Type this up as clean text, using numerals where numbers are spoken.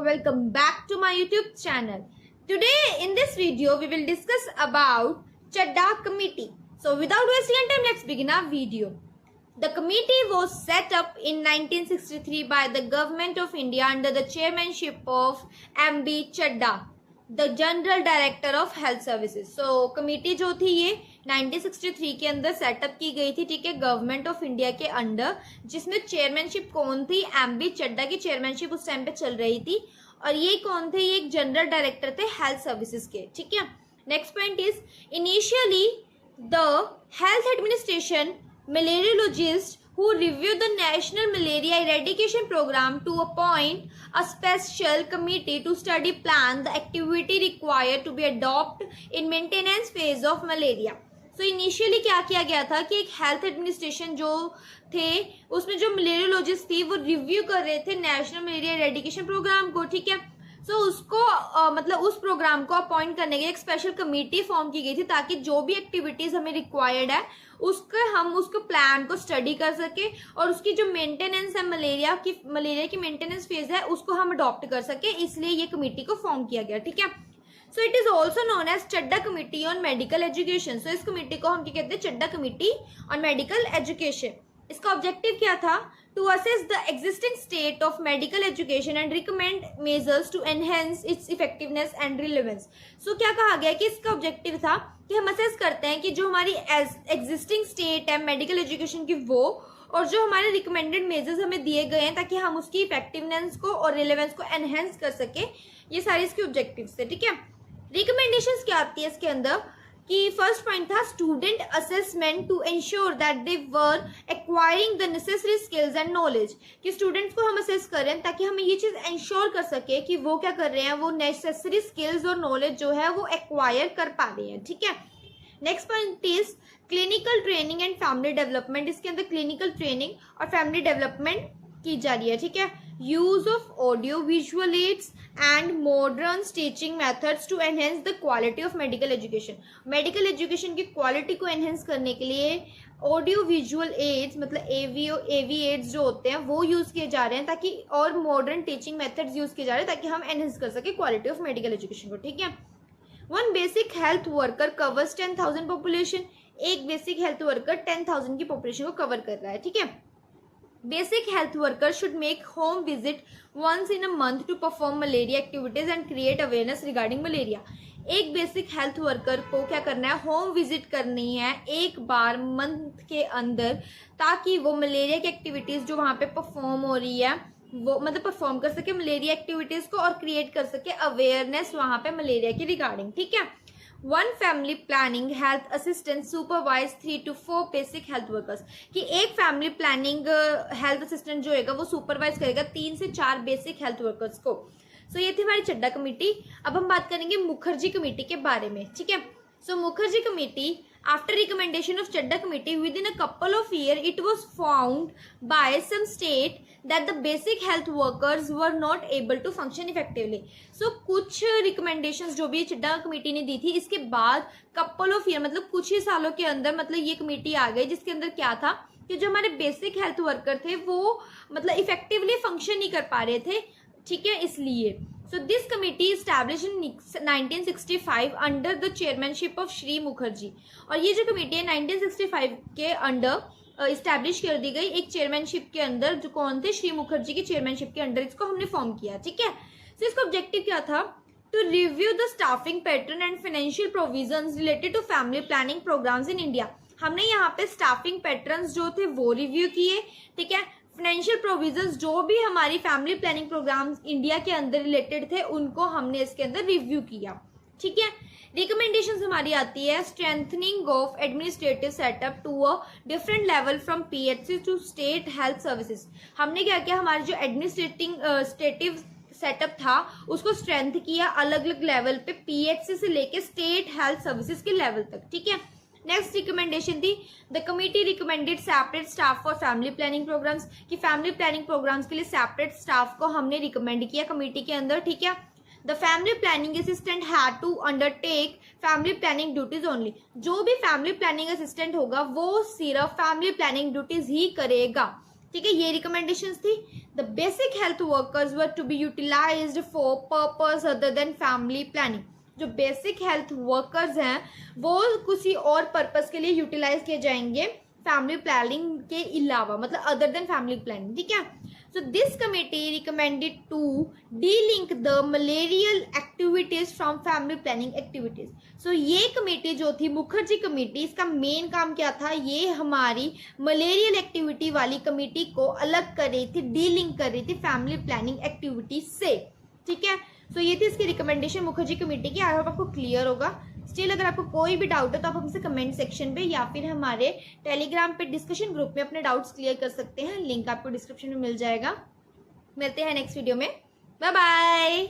welcome back to my YouTube channel. Today in this video we will discuss about Chadda Committee. So without wasting any time, let's begin our video. The committee was set up in 1963 by the Government of India under the chairmanship of M.B. Chadda, the General Director of Health Services. So committee जो थी ये 1963 के अंदर setup की गई थी, ठीक है, गवर्नमेंट ऑफ इंडिया के अंडर, जिसमें चेयरमैनशिप कौन थी? एमबी चड्डा की चेयरमैनशिप उस टाइम पे चल रही थी। और ये कौन थे? ये एक जनरल डायरेक्टर थे हेल्थ सर्विसेज के, ठीक है। Next point is initially the health administration malariologist who reviewed the national malaria eradication program to appoint a special committee to study plan the activity required to be adopted in maintenance phase of malaria. So initially क्या किया गया था कि एक health administration जो थे उसमें जो मलेरियोलॉजिस्ट थी वो रिव्यू कर रहे थे नेशनल मलेरिया एरेडिकेशन प्रोग्राम को, ठीक है। सो उसको मतलब उस प्रोग्राम को अपॉइंट करने के लिए एक स्पेशल कमेटी फॉर्म की गई थी ताकि जो भी एक्टिविटीज हमें रिक्वायर्ड है हम उसको प्लान को स्टडी कर सके और उसकी जो मेंटेनेंस है मलेरिया की मेंटेनेंस फेज है उसको हम अडॉप्ट कर सके, इसलिए ये कमेटी को फॉर्म किया गया, ठीक है। So it is also known as Chadha committee on medical education. So इस कमेटी को हम क्या कहते हैं? Chadha committee on medical education. इसका ऑब्जेक्टिव क्या था? To assess the existing state of medical education and recommend measures to enhance its effectiveness and relevance. So क्या कहा गया कि इसका ऑब्जेक्टिव था कि हम असेस करते हैं कि जो हमारी एग्जिस्टिंग स्टेट है मेडिकल एजुकेशन की वो और जो हमारे रिकमेंडेड मेजर्स हमें दिए गए हैं ताकि हम उसकी इफेक्टिवनेस को और रिलेवेंस को एनहेंस कर सके, ये सारी इसके ऑब्जेक्टिव्स थे, ठीक है। रिकमेंडेशंस क्या आती है इसके अंदर कि फर्स्ट पॉइंट था student assessment to ensure that they were acquiring the necessary skills and knowledge, कि स्टूडेंट्स को हम असेस करें ताकि हमें ये चीज एंश्योर कर सके कि वो क्या कर रहे हैं, वो नेसेसरी स्किल्स और नॉलेज जो है वो एक्वायर कर पा रहे हैं, ठीक है। Next point is clinical training and family development. इसके अंदर क्लिनिकल ट्रेनिंग और फैमिली डेवलपमेंट की जा रही है, ठीक है। Use of audio visual aids and modern teaching methods to enhance the quality of medical education. Medical education की क्वालिटी को एनहेंस करने के लिए ऑडियो विजुअल एड्स मतलब एवी एड्स जो होते हैं वो यूज किए जा रहे हैं ताकि और मॉडर्न टीचिंग मेथड्स यूज किए जा रहे हैं ताकि हम एनहेंस कर सके क्वालिटी ऑफ मेडिकल एजुकेशन को, ठीक है। One basic health worker covers 10,000 population. एक बेसिक हेल्थ वर्कर 10,000 की पॉपुलेशन को कवर कर रहा है, ठीक है। Basic health workers should make home visit once in a month to perform malaria activities and create awareness regarding malaria. एक basic health worker को क्या करना है? होम विजिट करनी है एक बार मंथ के अंदर ताकि वो मलेरिया की एक्टिविटीज जो वहां पे परफॉर्म हो रही है वो मतलब परफॉर्म कर सके मलेरिया एक्टिविटीज को और क्रिएट कर सके अवेयरनेस वहां पे मलेरिया की रिगार्डिंग, ठीक है। One family planning health assistant supervise 3 to 4 basic health workers, कि एक फैमिली प्लानिंग हेल्थ असिस्टेंट जो होगा वो सुपरवाइज करेगा 3 से 4 बेसिक हेल्थ वर्कर्स को। सो ये थी हमारी चड्डा कमेटी। अब हम बात करेंगे मुखर्जी कमेटी के बारे में, ठीक है। So Mukherjee committee after recommendation of Chadda committee within a couple of years it was found by some state that the basic health workers were not able to function effectively. So कुछ recommendations जो भी चड्डा committee ने दी थी इसके बाद couple of year मतलब कुछ ही सालों के अंदर मतलब ये कमेटी आ गई जिसके अंदर क्या था कि जो हमारे बेसिक हेल्थ वर्कर थे वो मतलब इफेक्टिवली फंक्शन नहीं कर पा रहे थे, ठीक है, इसलिए। So this committee established in 1965 under the chairmanship of Shri Mukherjee. और ये जो कमेटी है 1965 के अंडर इस्टेब्लिश कर दी गई एक चेयरमैनशिप के अंदर, जो कौन थे? श्री मुखर्जी की चेयरमैनशिप के अंडर इसको हमने फॉर्म किया, ठीक है। तो इसका ऑब्जेक्टिव क्या था? To review the staffing pattern and financial provisions related to family planning programs in India. हमने यहाँ पे स्टाफिंग पैटर्न्स जो थे वो रिव्यू किए, ठीक है। फाइनेंशियल प्रोविजंस जो भी हमारी फैमिली प्लानिंग प्रोग्राम्स इंडिया के अंदर रिलेटेड थे उनको हमने इसके अंदर रिव्यू किया, ठीक है। रिकमेंडेशंस हमारी आती है strengthening of administrative setup to a different level from PHC to state health services. हमने क्या किया? हमारे जो एडमिनिस्ट्रेटिव सेटअप था उसको स्ट्रेंथ किया अलग अलग लेवल पे, पीएचसी से लेके स्टेट हेल्थ सर्विसेज के लेवल तक, ठीक है। नेक्स्ट रिकमेंडेशन थी the committee recommended separate staff for family planning programs, कि फैमिली प्लानिंग प्रोग्राम्स के लिए सेपरेट स्टाफ को हमने रिकमेंड किया कमेटी के अंदर, ठीक है। The family planning assistant had to undertake family planning duties only. जो भी फैमिली प्लानिंग असिस्टेंट होगा वो सिर्फ फैमिली प्लानिंग ड्यूटीज ही करेगा, ठीक है, ये रिकमेंडेशंस थी। The basic health workers were to be utilized for purpose other than family planning. जो बेसिक हेल्थ वर्कर्स हैं वो किसी और पर्पस के लिए यूटिलाइज किए जाएंगे फैमिली प्लानिंग के अलावा, मतलब अदर देन फैमिली प्लानिंग, ठीक है। So this committee recommended to delink the malarial activities from family planning activities. So ये कमेटी जो थी मुखर्जी कमेटी, इसका मेन काम क्या था, ये हमारी मलेरियल एक्टिविटी वाली कमेटी को अलग कर रही थी, डीलिंग कर रही थी फैमिली प्लानिंग एक्टिविटीज से, ठीक है। सो ये थी इसकी रिकमेंडेशन मुखर्जी कमेटी की। आई होप आपको क्लियर होगा। स्टिल अगर आपको कोई भी डाउट है तो आप हमसे कमेंट सेक्शन पे या फिर हमारे टेलीग्राम पे डिस्कशन ग्रुप में अपने डाउट्स क्लियर कर सकते हैं। लिंक आपको डिस्क्रिप्शन में मिल जाएगा। मिलते हैं नेक्स्ट वीडियो में। Bye bye.